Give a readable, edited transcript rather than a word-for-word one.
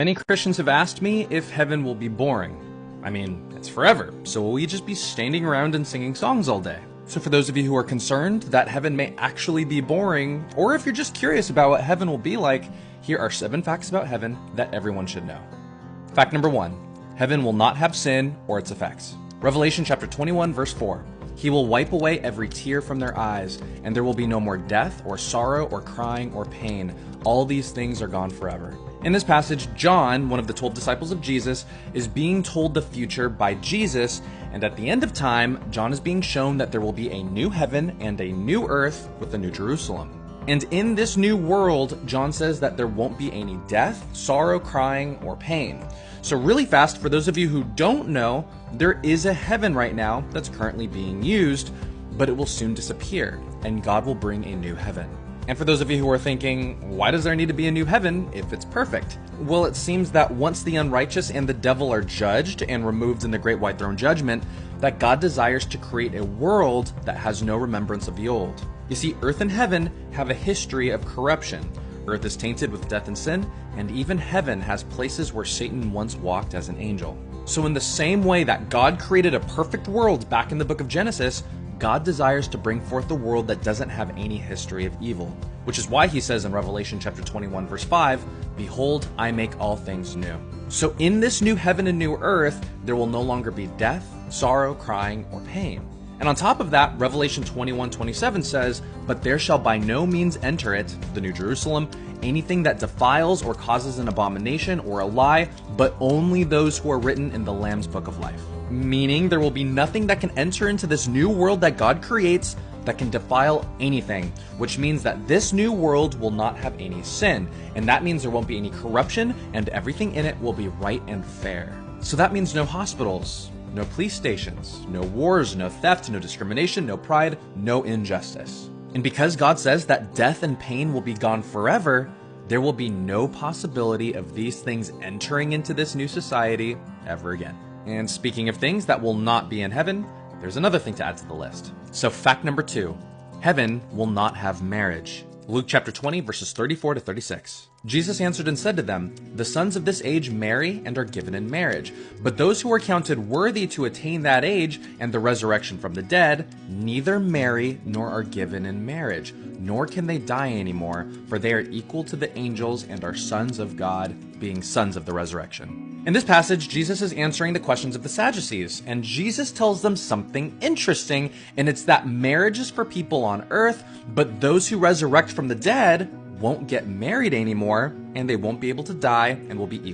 Many Christians have asked me if heaven will be boring. I mean, it's forever, so will we just be standing around and singing songs all day? So for those of you who are concerned that heaven may actually be boring, or if you're just curious about what heaven will be like, here are 7 facts about heaven that everyone should know. Fact number 1, heaven will not have sin or its effects. Revelation chapter 21 verse 4. He will wipe away every tear from their eyes, and there will be no more death or sorrow or crying or pain. All these things are gone forever. In this passage, John, one of the 12 disciples of Jesus, is being told the future by Jesus, and at the end of time, John is being shown that there will be a new heaven and a new earth with a new Jerusalem. And in this new world, John says that there won't be any death, sorrow, crying, or pain. So really fast, for those of you who don't know, there is a heaven right now that's currently being used, but it will soon disappear, and God will bring a new heaven. And for those of you who are thinking, why does there need to be a new heaven if it's perfect? Well, it seems that once the unrighteous and the devil are judged and removed in the great white throne judgment, that God desires to create a world that has no remembrance of the old. You see, earth and heaven have a history of corruption. Earth is tainted with death and sin, and even heaven has places where Satan once walked as an angel. So in the same way that God created a perfect world back in the book of Genesis, God desires to bring forth a world that doesn't have any history of evil, which is why he says in Revelation chapter 21 verse 5, "Behold, I make all things new." So in this new heaven and new earth, there will no longer be death, sorrow, crying, or pain. And on top of that, Revelation 21:27 says, "But there shall by no means enter it," the New Jerusalem, "anything that defiles or causes an abomination or a lie, but only those who are written in the Lamb's book of life." Meaning there will be nothing that can enter into this new world that God creates that can defile anything, which means that this new world will not have any sin. And that means there won't be any corruption, and everything in it will be right and fair. So that means no hospitals, no police stations, no wars, no theft, no discrimination, no pride, no injustice. And because God says that death and pain will be gone forever, there will be no possibility of these things entering into this new society ever again. And speaking of things that will not be in heaven, there's another thing to add to the list. So fact number 2, heaven will not have marriage. Luke chapter 20 verses 34 to 36. Jesus answered and said to them, "The sons of this age marry and are given in marriage, but those who are counted worthy to attain that age and the resurrection from the dead neither marry nor are given in marriage, nor can they die anymore, for they are equal to the angels and are sons of God, being sons of the resurrection." In this passage, Jesus is answering the questions of the Sadducees, and Jesus tells them something interesting, and it's that marriage is for people on earth, but those who resurrect from the dead won't get married anymore, and they won't be able to die and will be equal